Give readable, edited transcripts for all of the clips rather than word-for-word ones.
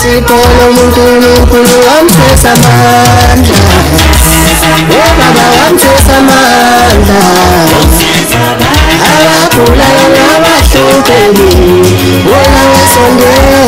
Sikolo uNkulunkulu wamthesa amandla Baba wamthesa amandla Abagulayo nabahluphekile Wona ngisondela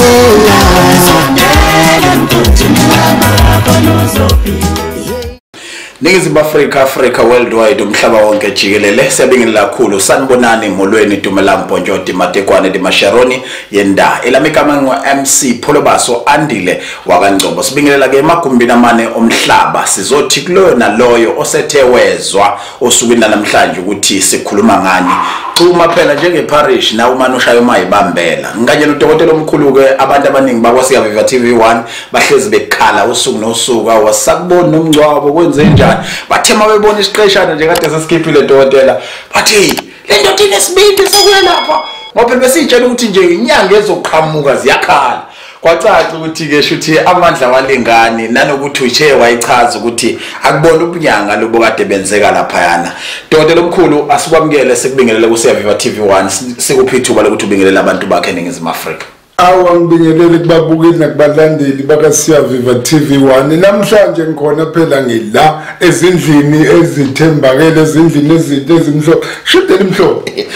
Ningizimu Africa worldwide umhlaba wonke jikelele siyabingelela kakhulu sanibonani molweni Dumela Mponjoti Matekwane Masharoni yenda elamigama ngo-MC Pholobaso Andile wakangcobo sibingelela ke emagumbini amane omhlaba sizothi kuloyo naloyo osethe wezwa osukwini namhlanje ukuthi sikhuluma ngani xuma phela njengeparish na umane ushayo mayibambela ngikanyela udokotela omkhulu ke abantu abaningi bakwasiyaviva TV1 bahlezi bekhala usuku nosuku awasakubona umngcwabo kwenze njani bathema bebona isiqeshana nje kade sesikhiphile dokotela bathi le ndoda inesibindi sokuyelapha ngoba besitshela ukuthi nje inyanga ezoqhamuka ziyakhala kwacaca ukuthi ke shuthi amandla walengane nanokuthi uche wayichaza ukuthi akubona ubunyanga lobo kade benzeka lapha yana dokotela omkhulu asikwamukele sikubingelele kusiyaviva TV1 sikuphithuba lokuthi ubingelele abantu bakhe eNingizimu Afrika awangibingelele kubabukeli nakubalandeli bakasiyaviva TV1 namhlanje ngikhona phela ngila ezindlini ezithembakele ezindlini ezinto ezimhlophe shidela imhlophe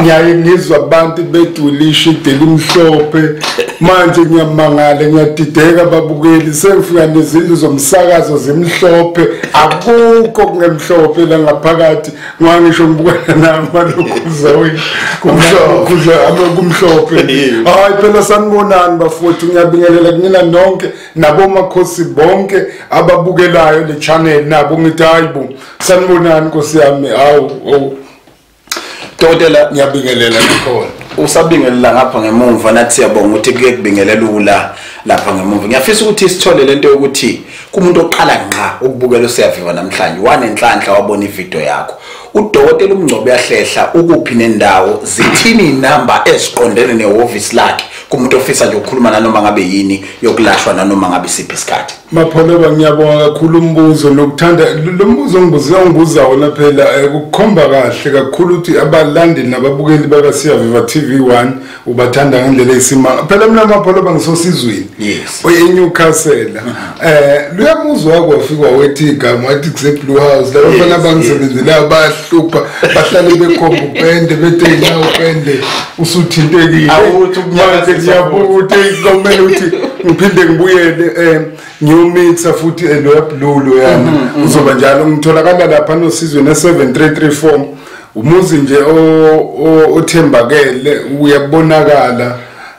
ngiyaye ngizwa abantu bedulisha idela imhlophe manje ngiyamangala ngiyadideka babukeli sengifika nezindlu zomsakazo zemhlophe akukho kungemhlophe la ngaphakathi ngisho ngibukana namalokhuza kumhlophe hayi phela sanibonani bafowethu ngiyabingelela kunina nonke nabo makhosi bonke ababukelayo le channel nabo ngithi hayibo sanibonani Nkosi yami awu dokotela ngiyabingelela nakhona usabingelela ngapha ngemuva nathi siyabonga ukuthi kuye kubingelela ula lapha ngemuva ngiyafisa ukuthi sithole lento yokuthi kumuntu oqala ngqa ukubukela usiyaviva namhlanje wanenhlanhla wabona ivideo yakho udokotela Mngcwabo Uyahlehla ukuphi nendawo zithini inamba eziqondene nehhovisi lakhe kumuntu ofisa nje ukukhuluma nanoma ngabe yini yokulashwa nanoma ngabe siphi isikhathi Mapholoba ngiyabonga kakhulu umbuzo nokuthanda lo mbuzo ngibuza wona phela ukukhomba kahle kakhulu ukuthi abalandeli nababukeli bakasiyaviva TV1 ubathanda ngendlela eyisimanga phela mina Mapholoba ngisosizweni eNewcastle luyamuzwa kwafika wethi igama wathi kuseBlue House la bafana abangisebenzela bahlupha bahlale bekhomba upende bethe na upende usuthintekile awuthi ngiyabuka ukuthi komele ukuthi ngiphinde ngibuyele ngiyomixa futhi lo yablulu yana uzoba njalo ngitholakala lapha nosizweni na7334 umuzi nje othembakele uyabonakala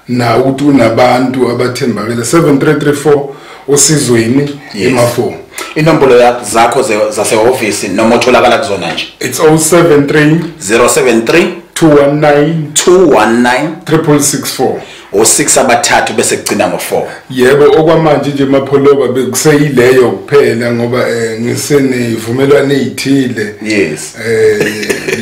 na ukuthi unabantu abathembakele 7334 osizweni emafo inombolo zakho zasehhovisi noma utholakala kuzona nje it's 073 219 664 o6 abathathu bese kugcina ngo4 yebo okwamanje nje Mapholoba bekuseyileyo kuphela ngoba ngisenivumelwane ezithile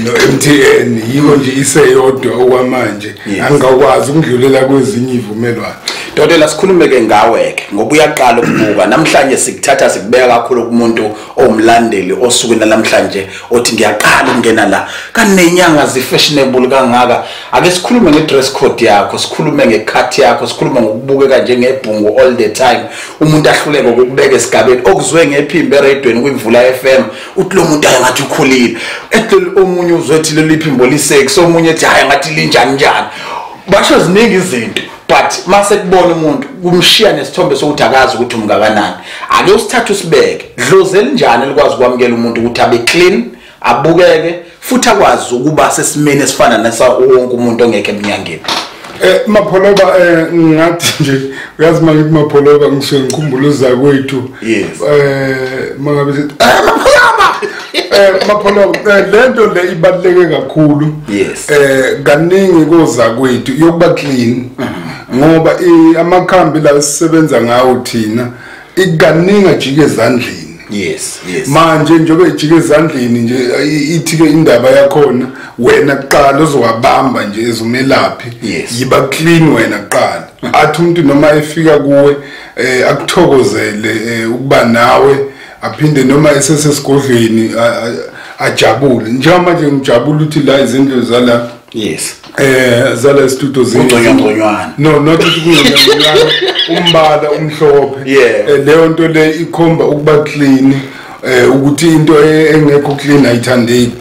no MTN yiko nje iseyodwa okwamanje angikwazi ukudlulela kwezinye ivumelwano Dokotela sikhulume ke ngawe ke ngoba uyaqala ukubuka namhlanje sikuthatha sikubeka kakhulu kumuntu omlandeli osukwini namhlanje othi ngiyaqala ukungena la kanenyanga zifashionable kangaka ake sikhulume ngedress code yakho sikhulume ngekhathi yakho sikhulume ngokubukeka njengebhungu all the time umuntu ahluleke ukubeka esigabeni okuzwe ngephimbo eradweni kwimvula FM uthi lo muntu ayangathi ukhulile ethi omunye uzwethi leliphimbo lisexy omunye ethi hayi ngathi linjani njani basho ziningi izinto but mase kubona umuntu kumshiya nesithombe sokuthi akazi ukuthi umngakanani ake usithathe usibeke dlozela njani elikwazi kwamukela umuntu ukuthi abe clean abukeke futhi akwazi ukuba sesimene esifana nasa wonke umuntu ongeke eminyangeni Mapholoba ngathi nje uyazi manje Mapholoba ngisuke ngikhumbula uzakwethu mangabe sithi Mapholoba lento le ibaluleke kakhulu kaningi kozakwethu yokuba clean ngoba amakhambi la sisebenza ngawo thina ikaningi ajike ezandleni manje njengoba ejike ezandleni nje ithi ke indaba yakhona wena kuqala uzowabamba nje ezumelaphi yiba clean wena kuqala athi umuntu noma efika kuwe akuthokozele ukuba nawe aphinde noma esesesigodlweni ajabule njengoba nje ngijabula ukuthi la izindlu zala yes zala studio Ngconywana no not Ngconywana umbala umhlophe leyo nto le ikhomba ukuba clean ukuthi into engekho clean ayithandeki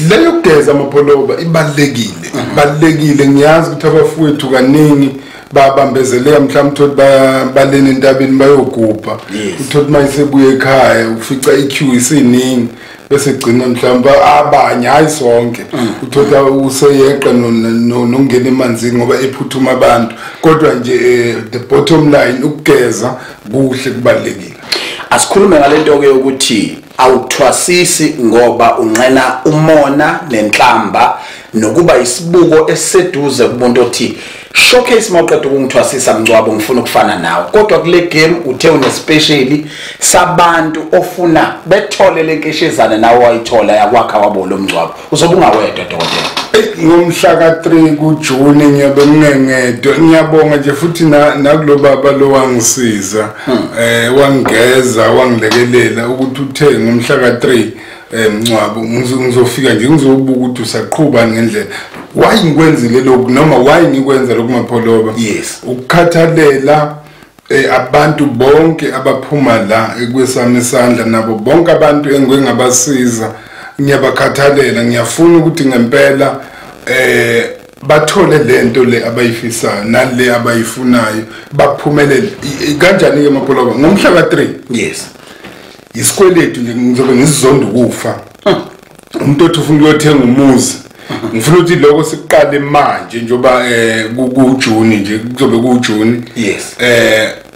leyo kugeza amapholoba ibalekile ngiyazi ukuthi abafowethu kaningi babambezeleka mhlawumbe uthi baleni entabeni bayogubha uthi mayisebuye ekhaya ufica iqueue isiningi bese gcina mhlawumbe abanye hayi sonke uthola useyeqa nongena emanzini ngoba ephuthuma abantu kodwa nje the bottom line ukugeza kuhle kubalekile. Asikhulume ngalento ke ukuthi awuthwasisi ngoba unqena umona nenhlamba nokuba isibuko esiseduze kumuntu othi showcase mawuqeda ukungithwasisa Mngcwabo ngifuna ukufana nawe kodwa kule game uthe une specially sabantu ofuna bethole lenkeshezana nawe wayithola yakwakha wabo lo Mngcwabo uzobe ungawedwa dokotela ngomhla ka3 kuJuni ngiyabe ngingedwa ngiyabonga nje futhi nakulo baba lo wangisiza wangeza wangilekelela ukuthi uthe ngomhla ka3 Mngcwabo ngizofika nje ngizobuka ukuthi usaqhubani ngendlela why ngikwenzile lokho noma why ngikwenza lokho mapholoba ukukhathalela abantu bonke abaphuma la ekwesami isandla nabo bonke abantu engingabasiza ngiyabakhathalela ngiyafuna ukuthi ngempela bathole lento le abayifisayo nale abayifunayo baphumelele kanjani ke mapholoba ngomhla ka3 isikweletu nje ngizobe ngizizonda ukufa umuntu othi ufuna ukuyothenga umuzi ngifuna ukuthi lokho siqale manje njoba kuJuni nje kuzobe kuJuni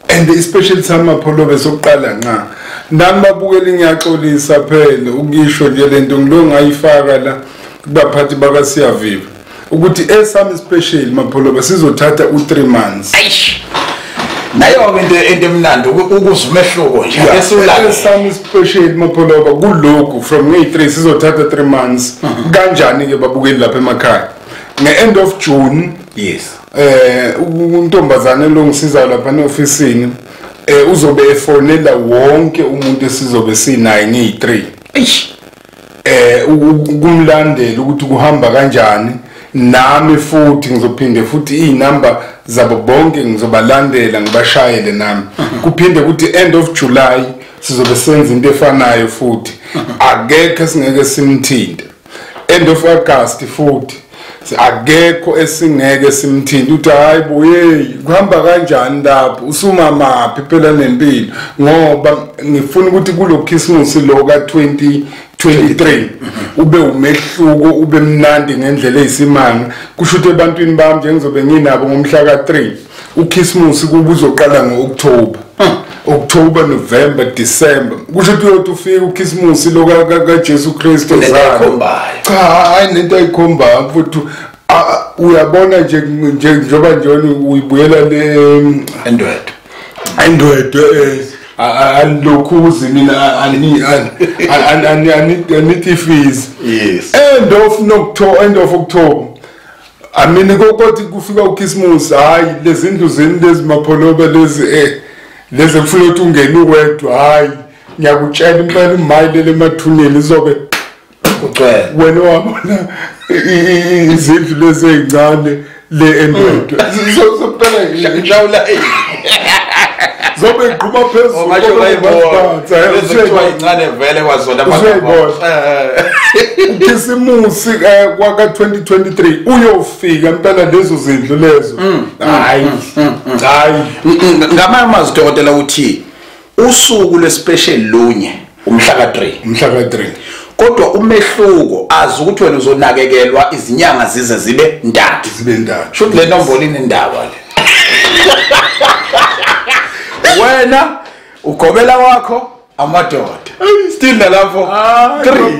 and especially samapholobe sokuqala nqa nami babukela ngiyaxolisa phela ukisho nje lento ngilo ngayifaka la kubaphathi bakaSiyaviva ukuthi esami special mapholobe sizothatha u3 months nayo into emnandi ukuzwa umehluko nje esulala esami special mapholoba kuloko from May3 sizothatha 3 months kanjani ke babukeli lapha emakhaya nge-end of June untombazane lo ngisiza lapha neofisini uzobe efonela wonke umuntu esizobe sinaye nge3 ukumlandela ukuthi kuhamba kanjani nami futhi ngizophinde futhi inamba zabo bonke ngizobalandela ngibashayele nami kuphinde ukuthi end of July sizobe senza into efanayo futhi akekho singeke simthinte end of August futhi akekho esingeke simthinte uthi hayi boye kuhamba kanjani lapho usuma maphi phela nempilo ngoba ngifuna ukuthi kulo Christmas lo ka 2023 ube umehluko ube mnandi ngendlela ezisimanga kusho ukuthi ebantwini bami nje ngizobe nginabo ngomhla ka3 uChristmas kuba uzoqala October November December kusho ukuthi uyothi ufika uChristmas lo kaJesu Kristu ezalo cha hayi nento ayikhomba futhi uyabona nje njoba njoni uyibuyela le andwedwe alokhuzi mina I need fees end of October I mean kokuthi kufika uChristmas hayi lezindlu zeni lezi mapholoba lezi kufuna ukuthi ungene uwedwa hayi ngiyakutshela impela imali lemathuneni izobe ucwele wena wabona izindlu lezi ezincane le endwedwe sophela njawula zobe iqhuma phezulu manje bayibona lezithiwa incane vele kwazona uKhisimusi kwaka 2023 uyofika impela lezo zindlu lezo hayi ngamanye amazwi dokotela uthi usuku lwespecial lunye umhla ka3 kodwa umehluko azi ukuthi wena uzonakekelwa izinyanga zize zibe ntathu shothi le nombolo inendaba le wena ugobela wakho amadoda still nalapho 3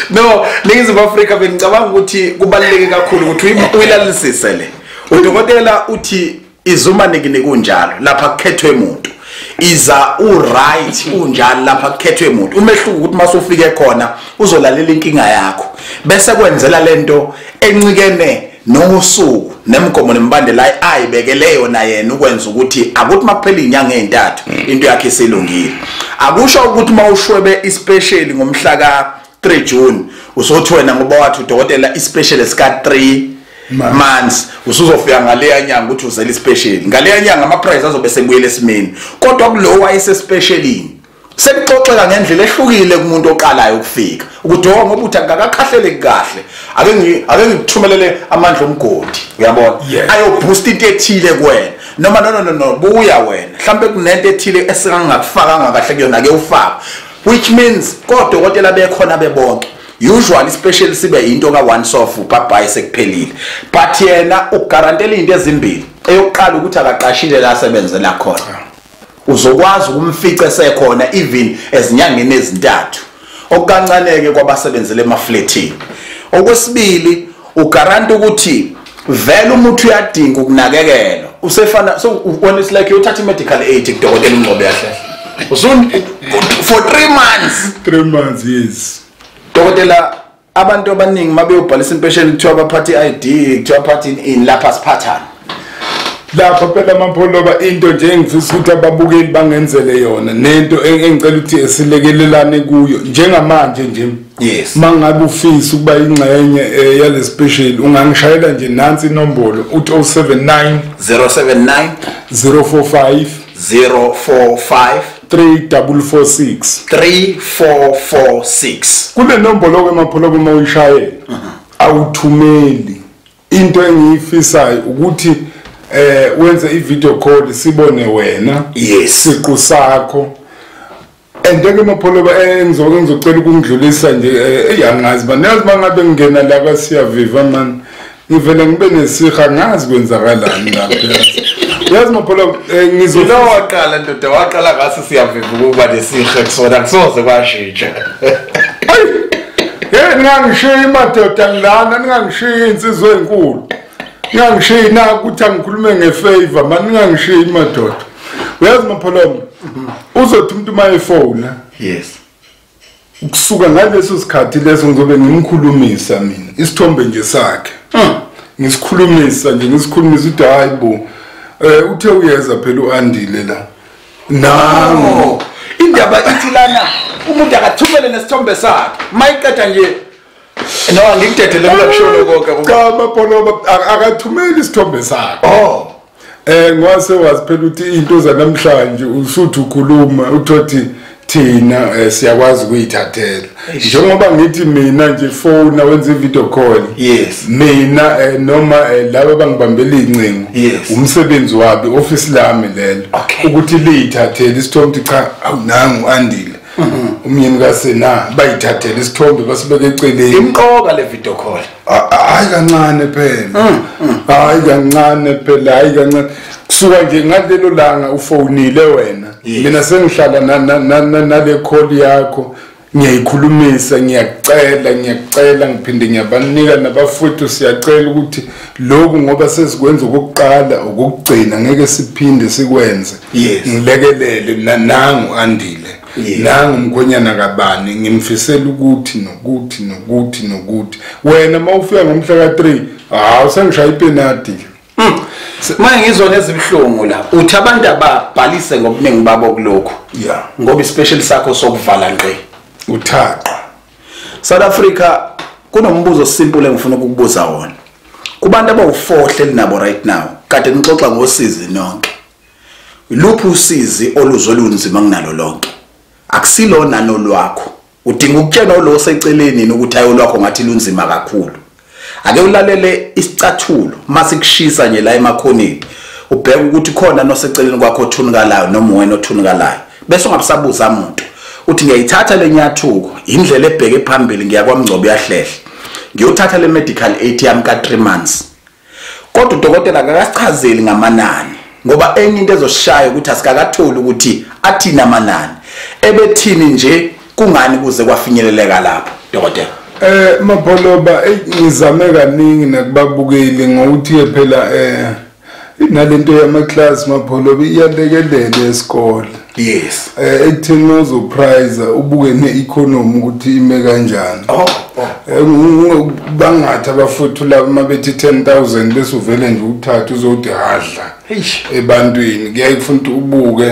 no lezi Africa bengicabanga ukuthi kubaluleke kakhulu ukuthi uyilalisise le udokotela uthi izuma nikini kunjalo lapha kukhethwe umuntu iza right unjalo lapha kukhethwe umuntu umehluko ukuthi masufike khona uzolalela inkinga yakho bese kwenzela lento encikene nosuku nemgomo nembandela ayibekele yona yena ukwenza ukuthi akuthi makuphela inyanga ezintathu into yakhe iselungile akusho ukuthi mawushwebe ispecial ngomhla 3 June usothi wena ngoba wathi udokotela ispecialist ka 3 months usuzofika ngaleya nyanga ukuthi uzela ispecial ngaleya nyanga ama price azobe sebuyele esimeni kodwa kulo wayese specialini sekuxoxeka ngendlela ehlukile kumuntu oqalayo ukufika ukuthi ngoba uthi akakakhahlele kahle ake ngithumelele amandla omgodi uyabona ayo boost into ethile kuwena noma no buya wena mhlambe kunento ethile esingakufakanga kahle kuyona ake ufaka which means kodokotela bekhona bebonke usually special sibe into ka once off bye sekuphelile but yena ugarantela into ezimbili eyokuqala ukuthi akaqashile la asebenzela khona uzokwazi ukumfica esekhona even ezinyangeni ezintathu okukancaneke kwabasebenzele emafletini okwesibili ugaranta ukuthi vele umuntu uyadinga ukunakekelwa usefana so when it's like you touch medical aid kudokotela Mngcwabo Uyahlehla for 3 months yes dokotela abantu abaningi mabeyobhalisa impesheni kuthiwa baphathi ID kuthiwa phathi in lapha siphathana lapha phela amapholoba into nje engifisa ukuthi ababukeli bangenzele yona nento engicela ukuthi esilekelelane kuyo njengamanje nje yes mangabe ufisa ukuba ingxenye yale special ungangishayela nje nansi inombolo uthi 079 045 3446 kule nombolo kwemapholoba uma uyishayela awuthumeli into engiyifisayo ukuthi wenze i-video call sibone wena yes siqu sakho andeke mapholoba engizocela ukungidlulisa nje eyangazi banazi mangabe ngena la kaSiyaviva man ngivele ngibe nesiha ngazi kwenzakalani lapha yazi mapholoba ngizola waqala ndoda waqala ngase Siyaviva ukuba nesiha kusona kusoze kwashintsha ningangishiya imadoda ngilana ningangishiya insizwe enkulu ningangishiya na ukuthi angikhulume ngefavor manje ningangishiya imadoda uyazi mapholoba uzothi umuntu mayefona yes ukusuka ngaleso sikhathi leso ngizobe ngimkhulumisa mina isithombe nje sakhe ngisikhulumisa ukuthi hayibo uthe uyeza phela uandile la no indaba ithi lana umuntu akathumele nesithombe sakhe mayiqeda nje no ngikudedele kulasholo konke cha mapholoba akathumeli isithombe sakhe ngwase wazi phela ukuthi into zanamhlanje usuthi ukhuluma uthothi thina siyakwazi ukuyithathela njengoba ngithi mina nje phone wenza i-video call yes mina noma laba bangibambela incingo umsebenzi wabi office lami lelo ukuthi liyithathele isithombe cha awunangu andile umyeni kaSena bayithathele isithombe basibeke eceleni imqoka le video call hayi kancane phela hayi kancane kusuka nje ngalelo langa ufonile wena mina sengihlala nale call yakho ngiyayikhulumisa ngiyacela ngiphinde ngiyabanika nabafuthu siyacela ukuthi lokhu ngoba sesikwenza ukuqala ukugcina ngeke siphinde sikwenze ngilekelele nangu andile nangu mkhonyana kabani ngimfisela ukuthi nokuthi wena mawufika ngomhla ka3 usengishaya ipenalty manje ngizona ezibhlungu la uthi abantu ababhalise ngobuningi babo kuloko ngoba ispecial sakho sokuvala ngqe uthaqa South Africa kunombuzo simple engifuna ukukubuza wona kubantu abawu4 linabo right now kade nixoxa ngosizi nonke iluphi usizi oluzolunzima kunalo lonke akusilona nolwakho udinga ukutshena lo oseceleni ukuthi ayo lwakho ngathi lunzima kakhulu ake ulalele isicathulo masikushisa nje la emakhoneni ubheka ukuthi khona noseceleni kwakho othunukalayo noma wena othunukalayo bese ungabusabuza umuntu uthi ngiyayithatha lenyathuko indlela ebheke phambili ngiyakwamngcobo Uyahlehla ngiyothatha le medical aid yami ka 3 months kodwa udokotela akasichazeli ngamanani ngoba enye into ezoshaya ukuthi asikakatholi ukuthi athina amanani ebethini nje kungani kuze kwafinyeleleka lapho dokotela mapholoba ngizame kaningi nakubabukeli ngokuthi phela inalento yama class mapholoba iyalekelela esikole yes ekutheni uzoprize ubuke neeconomy ukuthi ime kanjani bangathi abafuthu laba mabethi 10,000 bese uvele nje uthatha uzothi hadla ebantwini kuyayifuna ubuke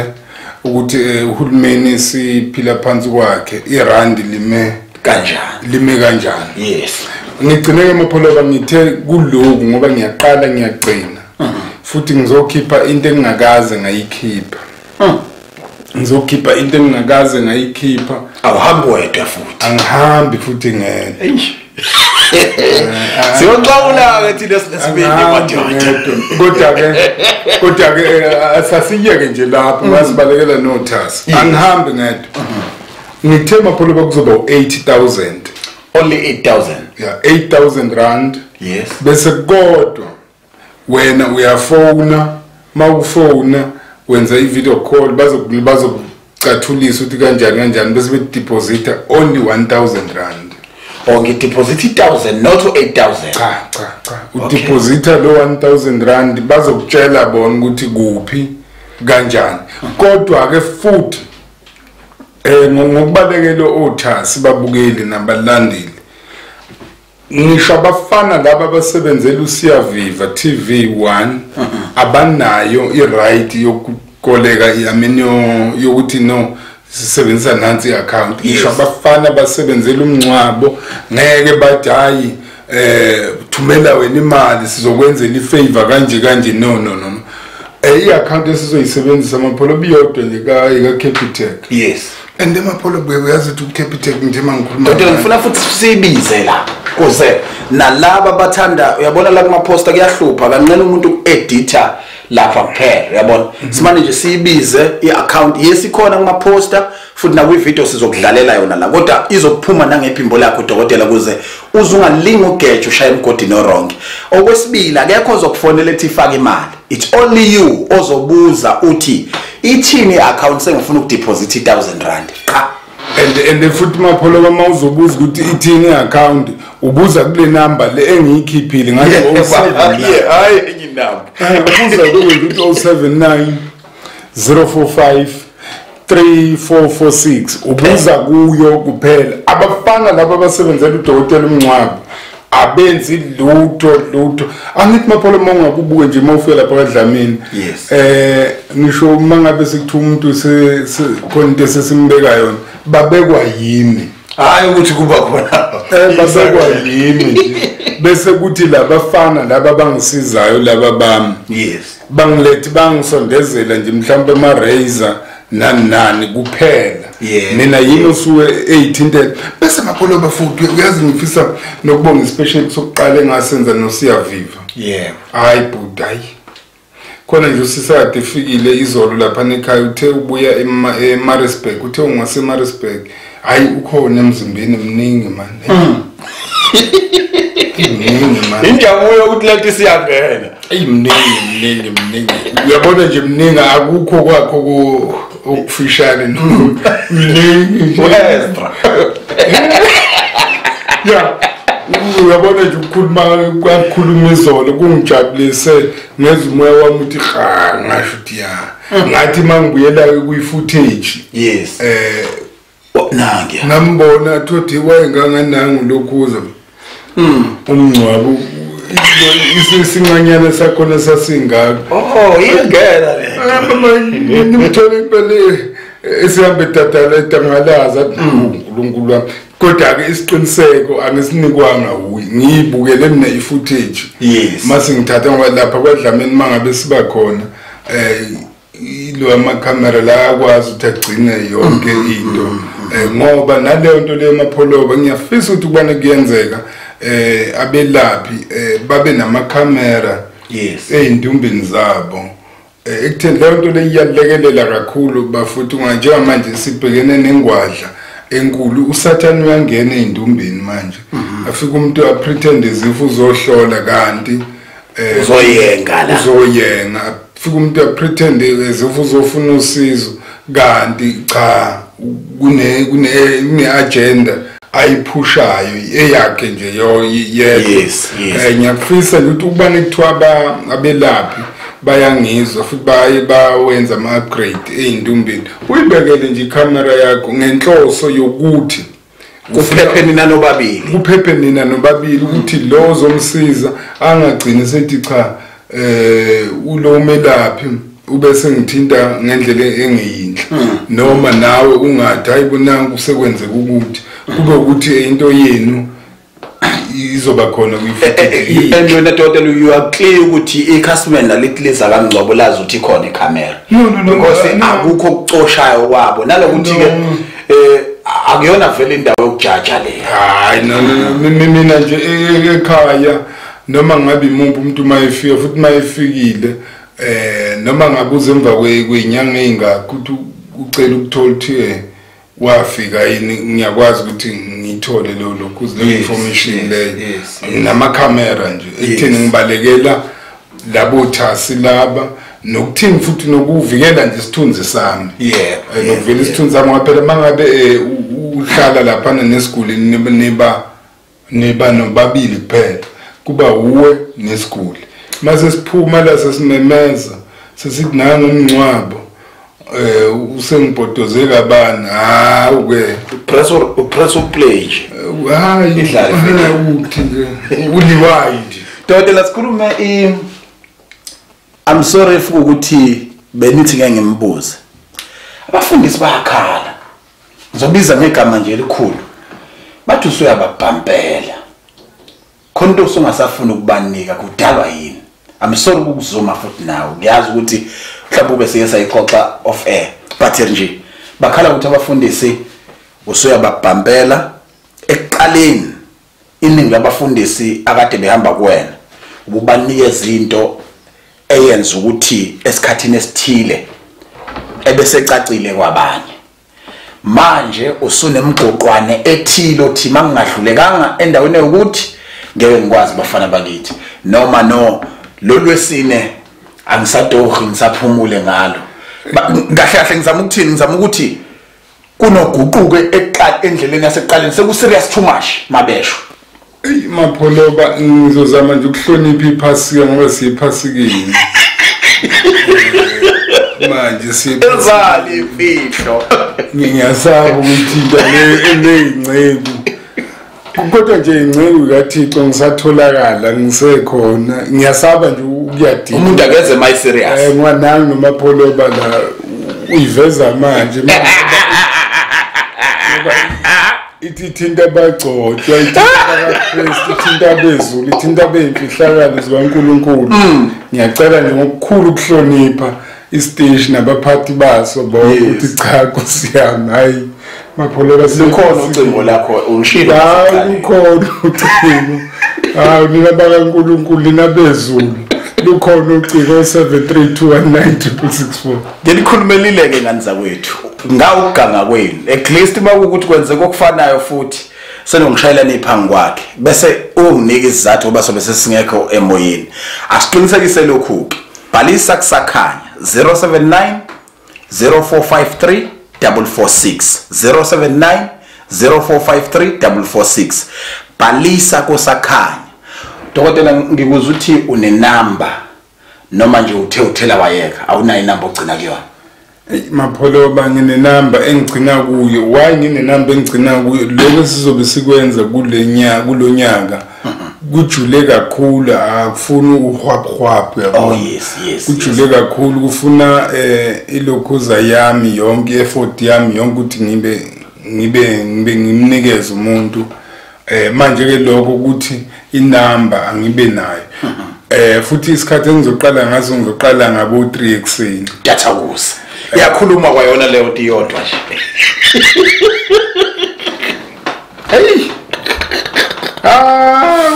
ukuthi uhulumeni siphila phansi kwakhe irandi lime kanjani lime kanjani. Yes, ngigcine ke mapholoba ngithe kuloku ngoba ngiyaqala ngiyaqina futhi ngizokhipha into engingakaze ngayikhipha. Ngizokhipha into engingakaze ngayikhipha. awuhambi wedwa futhi Angihambi futhi ngedwa. siyoxawula ke thina sinesibindi madoda kodwa ke asasiyeke nje lapho ngasibalekela nothasi. Angihambi ngedwa. Ngithe mapholoba kuzoba 80,000. only 8,000. Yeah, 8,000 rand. Yes. Bese kodwa wena uyafona mawufona wenza i-video call bazokucathulisa ukuthi kanjani bese bedeposita only 1,000 rand. Or ngideposit 1,000 not 8,000. Cha. Udeposita lo 1,000 rand bazokutshela bona ukuthi kuphi kanjani. Kodwa ke futhi ngokubalekela othasi babukeli nabalandeli. Ngisho abafana laba abasebenzela uSiyaviva TV1 abanayo i-right yokukoleka yokuthi no sisebenzisa nansi i-account. Ngisho abafana basebenzela umngcwabo ngeke bathi hayi thumela wena imali sizokwenzela ifavor kanje no. I-account esizoyisebenzisa mapholo biyodwa nje ka-Capitec. Yes. And emapholo uyazi ukuthi uCapitec nje mangikhuluma. Kodwa ngifuna futhi sibize la kuze nalaba bathanda uyabona la kuma poster kuyahlupha kancane umuntu uku-edita lapha kuphela uyabona. Simanje nje sibize i-account yesikhona kuma poster futhi na kwi-video sizokudlalela yona la kodwa izokuphuma nangephimbo lakho udokotela kuze uzungalingi ugeje ushaya emgodini oronke. Okwesibili akekho ozokufonela ethi ifake imali. It's only you ozobuza uthi ithini i-account sengifuna ukudeposit 1,000 rand. Cha. And futhi mapholo bama uzobuza ukuthi ithini i-account ubuza kule number le engiyikhiphile ngathi 079. Hayi enye number. Ubuza ukuthi 079 045 3446 ubuza kuyo kuphela. Abafana laba abasebenzela udokotela umngcwabo abenzi lutho angithi mapholo mongakubuke nje mawufika lapha kaDlamini. Yes. Ngisho mangabe sekuthi umuntu khona into esesimbeka yona babekwa yimi. Hayi ukuthi kuba khona. Babekwa yimi nje. Bese kuthi labafana laba bangisizayo laba bami. Yes. Bangilethi bangisondezela nje mhlawumbe ama razor nani kuphela. Mina yini usuke 18 bese mapholo bafuthi uyazi ngifisa nokubonga especially sokuqala engasenza noSiyaviva. Hayi budayi khona nje usisade efikile izolo lapha nekhaya uthe ubuya eMaritzburg uthe ungase eMaritzburg hayi ukhona emzimbeni mningi man. Injabulo ukuthi lathi siyangena. Mningi uyabona nje mningi akukho kwakho okufishane mningi extra. Uyabona nje ukukhuluma izolo kungijabulise ngeze umoya wami uthi ngasho ukuthi ngathi mangibuyela kuyi-footage. Yes. Nangi ngambona thothi wayenganganangu lokhuza umngcwabo isinganyana sakhona sasingaka. Ingena le ngimthole impela esihambe dadala etangalaza uNkulunkulu wami. Kodwa ke isiqiniseko angisinikwanga uyi ngiyibukele mina i-footage. Yes. Mase ngithatha ngoba lapha kwaDlamini mangabe siba khona ilo amakhamera la akwazi ukuthi agcine yonke into. Ngoba naleyo nto le mapholoba ngiyafisa ukuthi kubane kuyenzeka abelaphi babe namakhamera. Yes. Ey'ndumbeni zabo. Ekutheni leyo nto le iyalekelela kakhulu bafuthi njengamanje sibhekene nengwadla enkulu uSathane uyangena ey'ndumbeni manje. Afika umuntu apretend as uzohlola kanti uzoyenga la. Afika umuntu apretend as uzofuna usizo kanti cha kune agenda ayiphushayo eyakhe nje Yes. Ngiyafisa ukuthi ukubane kuthiwa abelaphi bayangizwa futhi bawenza ama-upgrade ey'ndumbeni uyibekele nje ikhamera yakho ngenhloso yokuthi kuphephe nina nobabili ukuthi lo zomsiza angagcini sethi cha ulo umelaphi ubese ngithinta ngendlela engeyinhle noma nawe ungathi hayi bonanga kusekwenzeka ukuthi kube ukuthi into yenu izoba khona kwi-footage. And wena Dotelo, you are clear ukuthi ikhasumenda litliza kaMngcwabo lazi ukuthi ikhona icamera. No. Because akukho ukucoshayo kwabo nalokuthi ke akuyona vele indawo yokujaja le. Hayi no mina nje ekhaya noma ngabe imuphi umuntu mayefika futhi mayefikile noma ngabuza emva kwenyanga ezingakho ukuthi ucela ukuthola ukuthi wafika yini ngiyakwazi ukuthi ngithole lokho le information leyo nama camera nje ekutheni ngibalekela labo thasi laba nokuthini futhi nokuvikela nje isithunzi sami nokuvela isithunzi sami ngaphela mangabe uhlala lapha nesiguli niba nobabili kuphela kuba uwe nesiguli mase siphuma la sesimemeza sesikunanga umngcwabo usengibhodoze kabani ke press play hayi idlala uthi nje uliwide Dotelo sikhulume I'm sorry for ukuthi benithi ngeke ngimbuze abafundisi bayakhala ngizobiza ngegama nje elikhulu bathi usuyababhampela khona into usungasafuna ukubanika kudalwa yini I'm sorry ukuzuma futhi nawe ngiyazi ukuthi mhlawumbe ube sike sayixoxa off air but nje bakhala ukuthi abafundisi usuyababhampela ekuqaleni iningi labafundisi akade behamba kuwena ububanikeza into eyenza ukuthi esikhathini esithile ebesecacile kwabanye manje usunemgoqwane ethile othi mangingadlulekanga endaweni ukuthi ngeke ngikwazi bafana bakithi noma no lolwesine angisadohi ngisaphumule ngalo kahle ngizama ukuthi kunoguquke endleleni yaseqaleni seku serious too much mabesho mapholoba ngizozama nje ukuhlonipha iphasika ngoba siyiphasikini manje siyenzali imfihlo ngiyasaba ukuthi into leyingceku kodwa nje ingceku kaThixo ngisatholakala ngisekhona ngiyasaba nje ukuyadinga umuntu akeze my serious ngwanami nomapholoba la uyiveza manje ithinta abagcotshwa ithinta abezulu ithinta abeyimfihlakalo zikaNkulunkulu ngiyacela nje ngokukhulu ukuhlonipha isiteshi nabaphathi baso bonke ukuthi cha kusiyami hayi mapholoba sikhona ucingo lakho ungishilo ukhona ucingo nina bakaNkulunkulu ninabezulu lukhona ucingo 73219264 ngelikhulumelile-ke ngani zakwethu ngawuganga kwenu at least makukuthi kwenze kokufanayo futhi senongishayelana iphangi kwakhe bese unginika isizathu ngoba sobe sesingekho emoyeni asiqinisekise lokhu-ke bhalisa kusakhanya 079 0453 446 079 0453 446 bhalisa kusakhanya Dokotela ngikuza uthi unenamba noma nje uthe uthela wayeka awunayo inamba ogcina kuyona mapholoba nginenamba engigcina kuyo why nginenamba engigcina kuyo lokho sizobe sikwenza kulonyaka kujule kakhulu akufuna uhwaphuhwaphu yabo yes kujule kakhulu kufuna ilokhuza yami yonke effort yami yonke ukuthi ngimnikeze umuntu manje ke lokho ukuthi inamba angibe nayo futhi isikhathi engizoqala ngazo ngizoqala ngabo 3 ekseni dathakusa iyakhuluma kwayona leyo nto iyodwa nje hey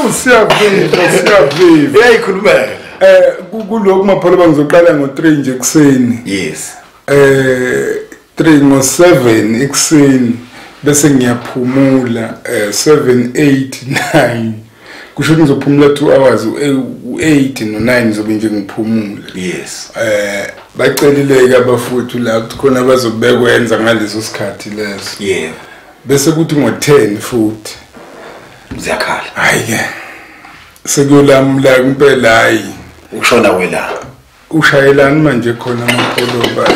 usiyaviva yayikhulumela kuloko mapholoba ngizoqala ngo3 nje ekseni yes 3 ngo7 ekseni bese ngiyaphumula 7 8 9 kusho ngizophumula 2 hours u8 no9 ngizobe nje ngiphumula yes bacelileke abafuthu la ukuthi khona bazobekwenza ngaleso sikhathi leso yeah bese kuthi ngo10 futhi ziyakhala hayi ke sekulamla impela hayi ushona wela ushayelani manje khona amapholoba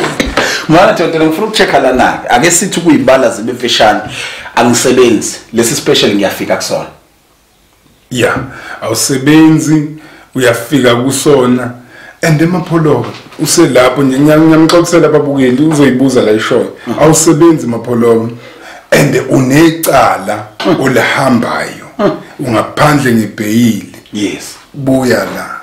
mwana Dotelo ngifuna ukuchecka lana ake sithi kuyibala zibefishane angisebenzi lesi special ngiyafika kusona yeah awusebenzi uyafika kusona and emapholoba uselapho nje ngiyamxoxisela ababukeli uzoyibuza la ishow awusebenzi mapholoba and unecala olahambayo ungaphandle ngebheyili yes buya la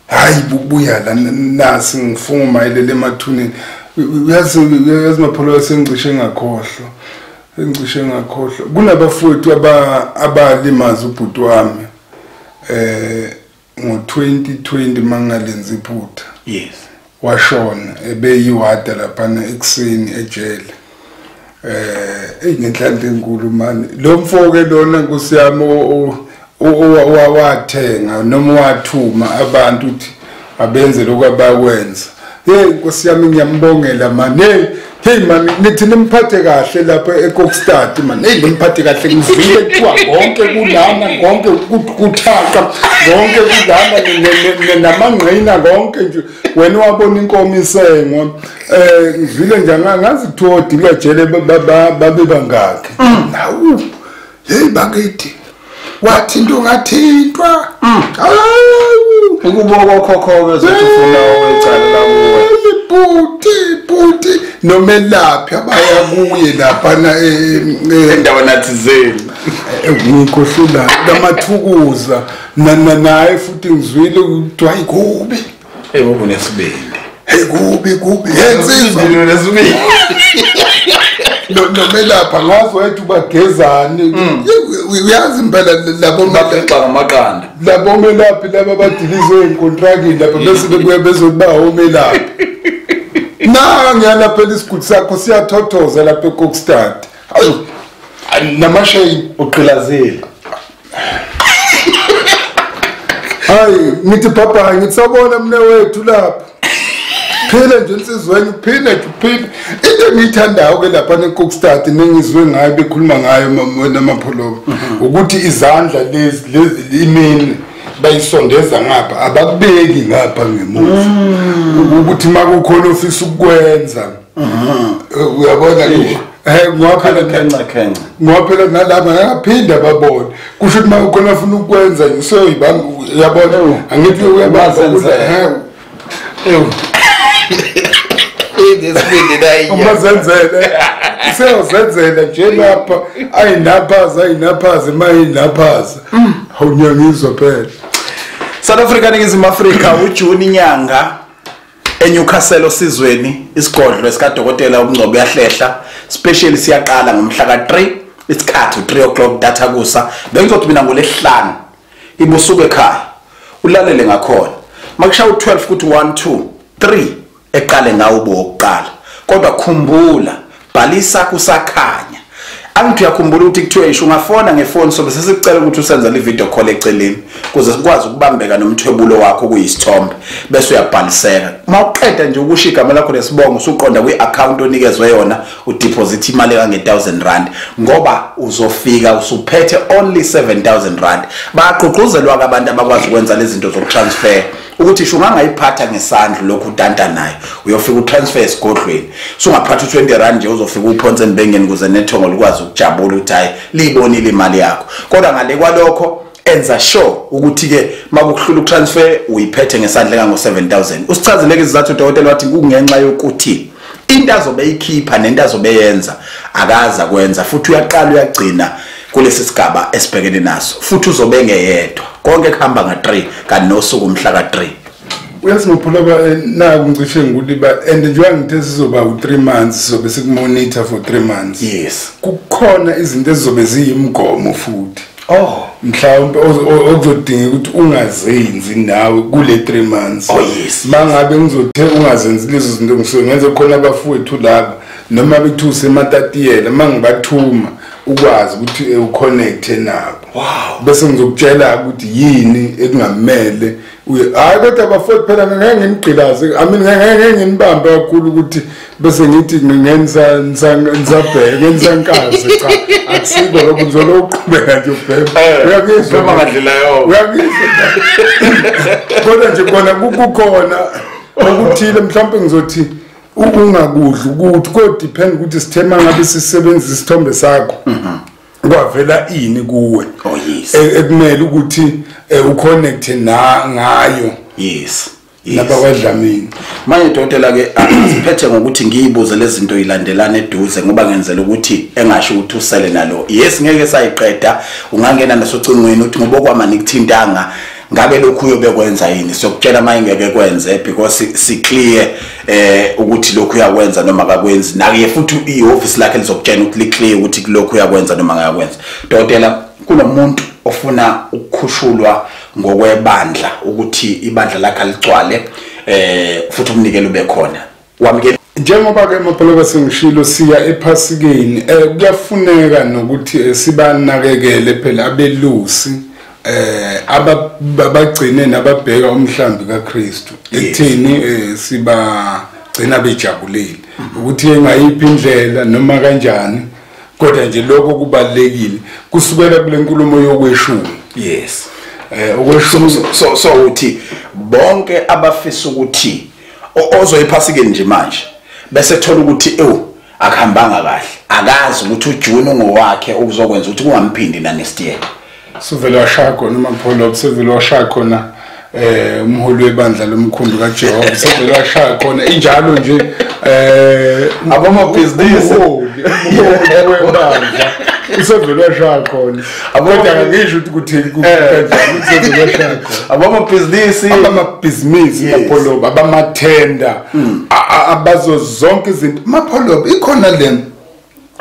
hayi bubuya la nasi ngifuma mayelele emathuneni uyazi mapholo sengicishe ngakhohlwa kunabafowethu abalimaza ubhuti wami ngo-2020 mangalenza iphutha yes washona ebeyiwada laphana ekuseni ejele ngenhlanhla enkulu mani lo mfoke lona Nkosi yami wathenga noma wathuma abantu uthi abenze lokho abakwenza Nkosi yami ngiyambongela mani hey mani nithi nimphathe kahle lapha eKokstad mani hey nimphathe kahle ngivile kuthiwa konke kulana konke kuthaqa konke kulana namangqina konke nje wena wabona inkomo isengwa ngivile nje ngazi kuthiwa odilajele babe bangakhe nawu hey bakithi wathi into ungathintwa ukuboko khokho bezothi ufuna uwecala lawo buti nomelaphi abaya kuye laphana endaweni athizeni ngikhohlula lamathukuza naye futhi ngizwile ukuthi ayikubi unesibindi kubi yensizwa nesibindi nomelapha ngazi wethu bagezani uyazi impela labo bafixa ngamaqanda labo melaphi laba badilizwe inkontraki lapha bese bebuye bezoba omelaphi ngiyala phela isigudi sakho siyathothoza lapha eKokstad namashayi uqilazile hayi ngithi papa ngitsabona mne wethu lapha phela nje insizweni phela into engiyithandayo ke lapha eKokstad nengizwe ngayo bekhuluma ngayo namapholobo ukuthi izandla lezi imini bayisondeza ngapha abakubeki ngapha ngemuva ukuthi makukhona ofisa ukwenza uyabona ngophela nalapha ngaphinda babone kusho ukuthi makukhona ufuna ukwenza uyabona angithi uyabaza umazenzele seyozenzela nje lapha ayinaphaza mayinaphaza awunyangizwa phela South Africa Ningizimu Afrika uJuni inyanga eNewcastle osizweni isigodlo esikadokotela uMngcwabo Uyahlehla special siyaqala ngomhla ka3 isikhathi 3 o'clock data kusa bengizothi mina ngolesihlanu ibusuku ekhaya ulalele ngakhona makushaya u12 kuthi 1 2 3 eqale ngawo bokuqala kodwa khumbula bhalisa kusakhanya angithi uyakhumbula ukuthi kuthiwe isho ungafona ngefoni sobe sesicela ukuthi usenze le video call eceleni kuze sikwazi ukubambeka nomthwebulo wakho kuyisithombe bese uyabhaliseka mawuqeda nje ukusho igama lakho lesibongo usuqonda kwi-account onikezwe yona udeposit imali ka1000 rand ngoba uzofika usuphethe only 7000 rand baqoqozelwa abantu abakwazi ukwenza lezi zinto zokutransfer ukuthi isho ungangayiphatha ngesandla lokhu udanta nayo uyofika utransfer esigodlweni so ungaphatha u20 rand nje uzofika uphonse embengeni kuze nethongo likwazi ukujabula ukuthi hayi libonile imali yakho kodwa ngale kwalokho enza sure ukuthi ke makuhlula utransfer uyiphethe ngesandla ngo7000 usichazeleke izathu udokotela wathi kungenxa yokuthi into azobe ikhipha nento azobe yenza akaza kwenza futhi uyaqala uyagcina kulesi sigaba esibhekene naso futhi uzobe ngeyedwa konke kuhamba nga3 kanti nosuku umhla ka3 uyasimuphula naku ngicishe ngikuliba and nje ngithe sizoba u3 months sobe sikumonitor for 3 months yes kukhona izinto ezizobe ziyimgomo futhi mhlawumbe okuzodinga ukuthi ungazenzi nawe kule 3 months yes mangabe ngizothe ungazenzi lezo zinto ngisenze khona abafowethu laba noma bethu sematatiyela mangibathuma ukwazi ukuthi uconnecte nabo bese ngizokutshela ukuthi yini ekungamele hayi kodwa abafowethu phela ngeke ngimgqilaze ngeke nginibambe kakhulu ukuthi bese ngithi ngenza nkazi cha akusiko lokho ngizoloqhubeka nje ubheka uyakuzwa ngadlela yo uyakuzwa kodwa nje khona kukhona okuthile mhlawumbe ngizothi ungakudla ukuthi ko depend ukuthi sithema ngabe sisebenzisa isithombe sakho kwavela ini kuwe yes ekumele ukuthi uconnect ngayo yes nabakwadlamini. Manje Dotela ke siphethe ngokuthi ngiyibuze lezi zinto ilandelana eduze ngoba ngenzela ukuthi engasho ukuthi usele nalo. Yes ngeke sayiqeda ungangena nasocingweni uthi ngoba kwama nikuthintanga ngabe lokhu uyobekwenza yini sokutshela manje ngeke kwenze because si clear ukuthi lokhu uyakwenza noma akakwenzi naye futhi ioffice lakhe lizokutshela ukuthi li clear ukuthi lokhu uyakwenza noma akakwenzi. Dotela kunomuntu ofuna ukukhushulwa ngokwebandla ukuthi ibandla lakhe aligcwale futhi umnikelo ube khona wamukela njengoba ke mapoloba sengishilo siya ephasikeni kuyafuneka nokuthi sibanakekele phela abelusi abagcine nababheka umhlambi kaKristu ekuthini sibagcina bejabulile ukuthi engayiphi indlela noma kanjani kodwa nje lokho kubalekile kusukela kule nkulumo yokweshumi. Yes. Okweshumi so uthi bonke abafisa ukuthi ozoyiphasikeni nje manje bese thola ukuthi akuhambanga kahle akazi ukuthi uJune ngowakhe okuzokwenza ukuthi kungamphindi na next year. Suvela washaya khona uMapholo suvela washaya khona umholi webandla lomkhumbi kaJehova suvela washaya khona injalo nje abamabhizinisi webandla usevela washaya khona kodwa ngisho ukuthi kuthini kanjani usevela washaya khona abamabhizinisi Mapholo abamathenda abazo zonke izinto Mapholo ikhona le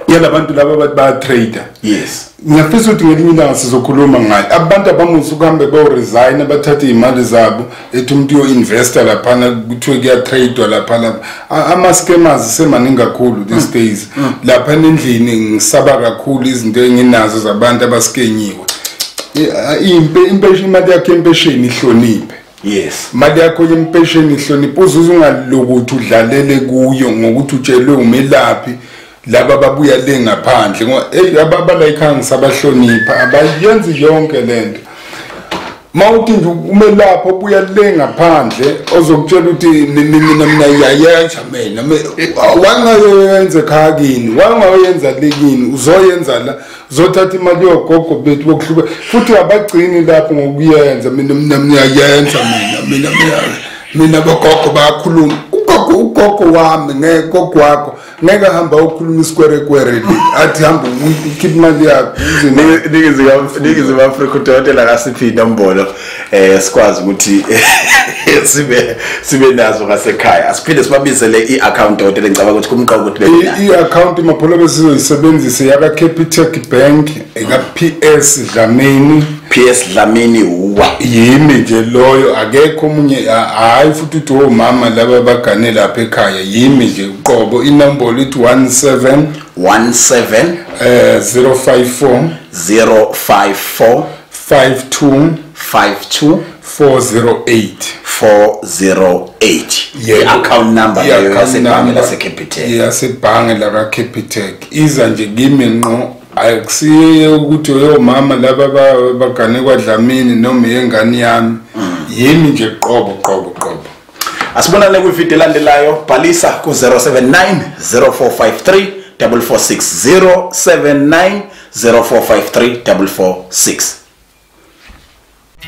yalabantu laba bathi ba trader. Yes. Ngiyafisa ukuthi ngelinye ilanga sizokhuluma ngayo abantu abamusa ukuhambe resign abathatha imali zabo ethi umuntu yo investor lapha kuthiwe kuya trade lapha ama scammers semaningi kakhulu these days lapha endlini ngisaba kakhulu izinto enginazo zabantu abaskenyiwe imali yakhe impesheni ihloniphe. Yes. Imali yakho yempesheni ihloniphe uzuze ungalokuthi udlalele kuyo ngokuthi utshelwe umelaphi laba babuya le ngaphandle ngoba ababala ikhanga sabahlonipha abayenzi yonke lento mawuthi nje umelapha obuya le ngaphandle ozokutshela ukuthi mina yayenza mina wangayenza khakini wangayenza lekini uzoyenza la uzothatha imali yogogo bethu bokuhluka futhi abagcini lapho ngokuyenza mina yayenza mina bogogo bayakhuluma ugogo wami ngegogo wakho ngeke hamba ukukhuluma isikwerekwere athi hamba ukhipha imali yakho nikizi Africa Dotela kasiphinda mbolo sikwazi ukuthi sibe nazo ngasekhaya asiphinde sibabizele iaccount Dotela ngicabanga ukuthi kumqobo ukuthi bena iaccount Mapholo besizoyisebenzisa yaka Capitec Bank eka PS Dlamini yimi nje loyo akekho omunye hayi futhi uthi omama laba bagane lapha ekhaya yimi nje uqobo inombolo ithi 17 054 52 408 account number yasebhange laseCapitec yasebhange la Capitec iza nje kimi ngqo akusiye ukuthi oyomama laba bagane kwaDlamini noma yengane yami yimi nje qobo asibonane kwivideo elandelayo bhalisa ku 079 0453 446 079 0453 446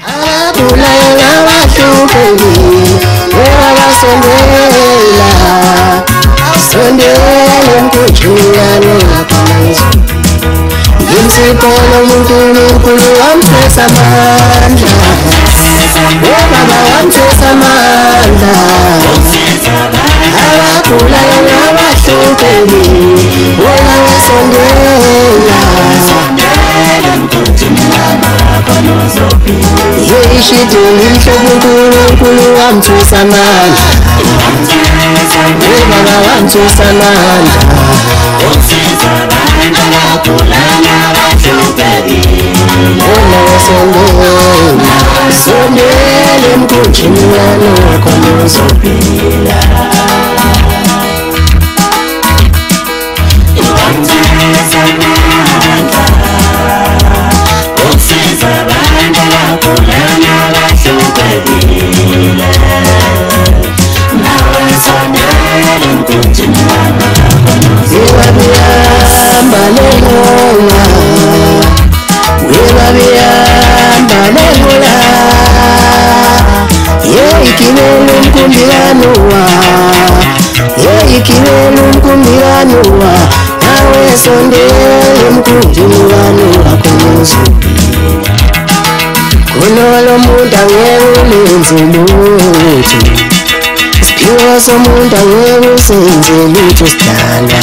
Akulayela bahlupheki wabasondela sondela mkujulane ngaphansi Nginsipolo uNkulunkulu wamthesa amandla Baba wamthesa amandla Akulayela bahlupheki wabasondela Yeshito uNkulunkulu wamthesa amandla Baba wamthesa amandla Sondele mkunjini wakho kuzophila Ikimelo umkumbilanuwa yeyikibela umkumbilanuwa nawe sondele mkumbilanuwa kuzophila kunolo muntu angeke ulenze lutho isiphiwo somuntu angeke usenze lutho sidala